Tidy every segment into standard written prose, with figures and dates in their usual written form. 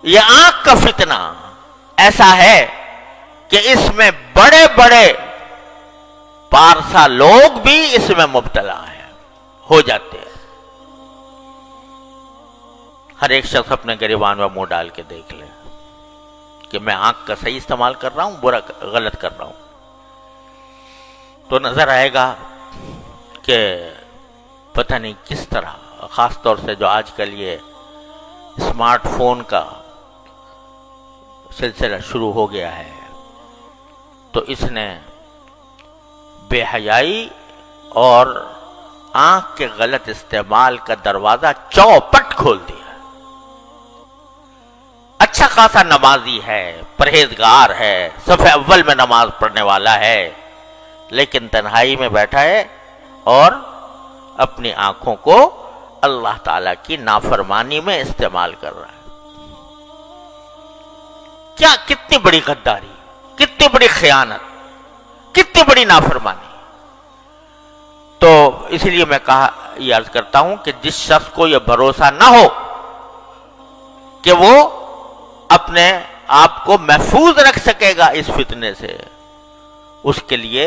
یہ آنکھ کا فتنہ ایسا ہے کہ اس میں بڑے بڑے پارسا لوگ بھی اس میں مبتلا ہیں، ہو جاتے ہیں۔ ہر ایک شخص اپنے گریبان میں منہ ڈال کے دیکھ لے کہ میں آنکھ کا صحیح استعمال کر رہا ہوں، برا غلط کر رہا ہوں، تو نظر آئے گا کہ پتہ نہیں کس طرح، خاص طور سے جو آج کل یہ اسمارٹ فون کا سلسلہ شروع ہو گیا ہے، تو اس نے بے حیائی اور آنکھ کے غلط استعمال کا دروازہ چوپٹ کھول دیا۔ اچھا خاصا نمازی ہے، پرہیزگار ہے، صف اول میں نماز پڑھنے والا ہے، لیکن تنہائی میں بیٹھا ہے اور اپنی آنکھوں کو اللہ تعالی کی نافرمانی میں استعمال کر رہا ہے۔ کیا کتنی بڑی غداری، کتنی بڑی خیانت، کتنی بڑی نافرمانی۔ تو اس لیے میں یہ عرض کرتا ہوں کہ جس شخص کو یہ بھروسہ نہ ہو کہ وہ اپنے آپ کو محفوظ رکھ سکے گا اس فتنے سے، اس کے لیے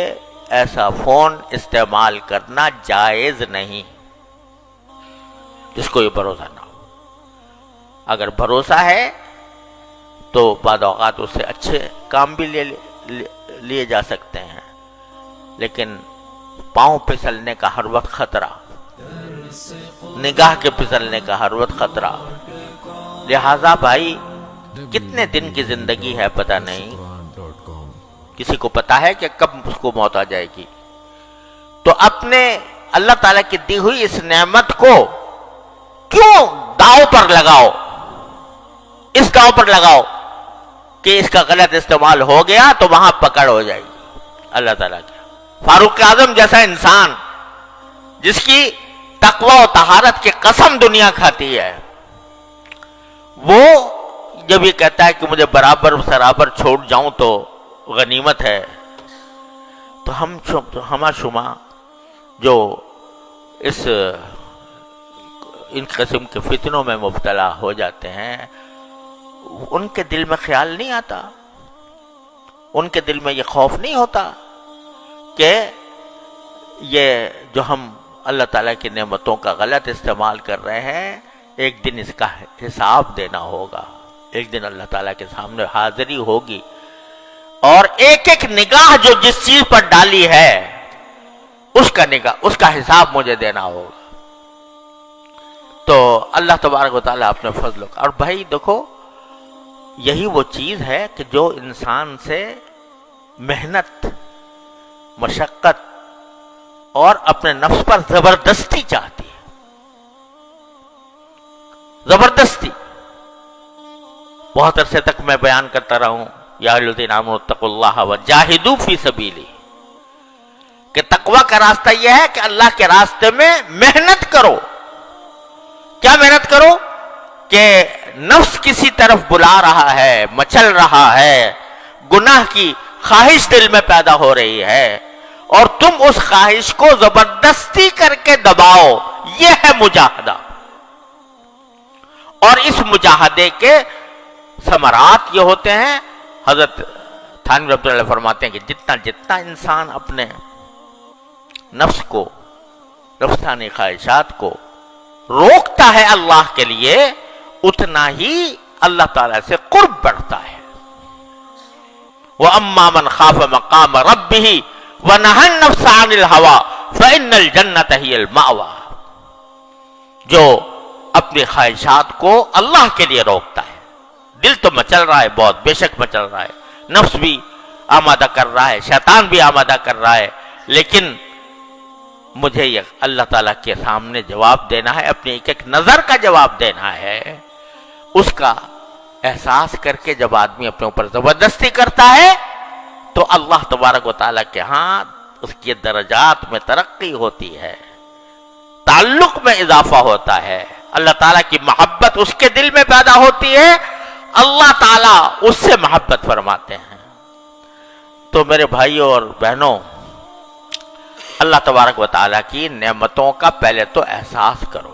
ایسا فون استعمال کرنا جائز نہیں، جس کو یہ بھروسہ نہ ہو۔ اگر بھروسہ ہے تو بعض اوقات اس سے اچھے کام بھی لیے جا سکتے ہیں، لیکن پاؤں پھسلنے کا ہر وقت خطرہ، نگاہ کے پھسلنے کا ہر وقت خطرہ۔ لہذا بھائی کتنے دن کی زندگی ہے پتہ نہیں، کسی کو پتا ہے کہ کب اس کو موت آ جائے گی، تو اپنے اللہ تعالیٰ کی دی ہوئی اس نعمت کو کیوں داؤ پر لگاؤ، اس داؤ پر لگاؤ کہ اس کا غلط استعمال ہو گیا تو وہاں پکڑ ہو جائے گی اللہ تعالیٰ کی۔ فاروق اعظم جیسا انسان جس کی تقوی و طہارت کی قسم دنیا کھاتی ہے، وہ جب یہ کہتا ہے کہ مجھے برابر سرابر چھوڑ جاؤں تو غنیمت ہے، تو ہما شما جو ان قسم کے فتنوں میں مبتلا ہو جاتے ہیں، ان کے دل میں خیال نہیں آتا، ان کے دل میں یہ خوف نہیں ہوتا کہ یہ جو ہم اللہ تعالیٰ کی نعمتوں کا غلط استعمال کر رہے ہیں، ایک دن اس کا حساب دینا ہوگا، ایک دن اللہ تعالیٰ کے سامنے حاضری ہوگی، اور ایک ایک نگاہ جو جس چیز پر ڈالی ہے اس کا حساب مجھے دینا ہوگا۔ تو اللہ تبارک و تعالیٰ اپنے فضل اور بھائی دیکھو، یہی وہ چیز ہے کہ جو انسان سے محنت، مشقت اور اپنے نفس پر زبردستی چاہتی ہے، زبردستی۔ بہت عرصے تک میں بیان کرتا رہا ہوں، یا ایھا الذین آمنوا اتقوا اللہ وجاہدوا فی سبیلہ، کہ تقوی کا راستہ یہ ہے کہ اللہ کے راستے میں محنت کرو۔ کیا محنت کرو؟ کہ نفس کسی طرف بلا رہا ہے، مچل رہا ہے، گناہ کی خواہش دل میں پیدا ہو رہی ہے، اور تم اس خواہش کو زبردستی کر کے دباؤ، یہ ہے مجاہدہ۔ اور اس مجاہدے کے ثمرات یہ ہوتے ہیں، حضرت تھانوی رحمۃ اللہ فرماتے ہیں کہ جتنا انسان اپنے نفس کو، نفسانی خواہشات کو روکتا ہے اللہ کے لیے، اتنا ہی اللہ تعالیٰ سے قرب بڑھتا ہے۔ وَأَمَّا مَنْ خَافَ مَقَامَ رَبِّهِ وَنَهَى النَّفْسَ عَنِ الْهَوَىٰ فَإِنَّ الْجَنَّةَ هِيَ الْمَأْوَىٰ، جو اپنی خواہشات کو اللہ کے لیے روکتا ہے، دل تو مچل رہا ہے بہت، بے شک مچل رہا ہے، نفس بھی آمادہ کر رہا ہے، شیطان بھی آمادہ کر رہا ہے، لیکن مجھے یہ اللہ تعالیٰ کے سامنے جواب دینا ہے، اپنی ایک ایک نظر کا جواب دینا ہے، اس کا احساس کر کے جب آدمی اپنے اوپر زبردستی کرتا ہے تو اللہ تبارک و تعالیٰ کے ہاں اس کی درجات میں ترقی ہوتی ہے، تعلق میں اضافہ ہوتا ہے، اللہ تعالیٰ کی محبت اس کے دل میں پیدا ہوتی ہے، اللہ تعالیٰ اس سے محبت فرماتے ہیں۔ تو میرے بھائیوں اور بہنوں، اللہ تبارک و تعالیٰ کی نعمتوں کا پہلے تو احساس کرو،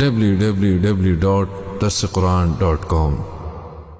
www.darsequran.com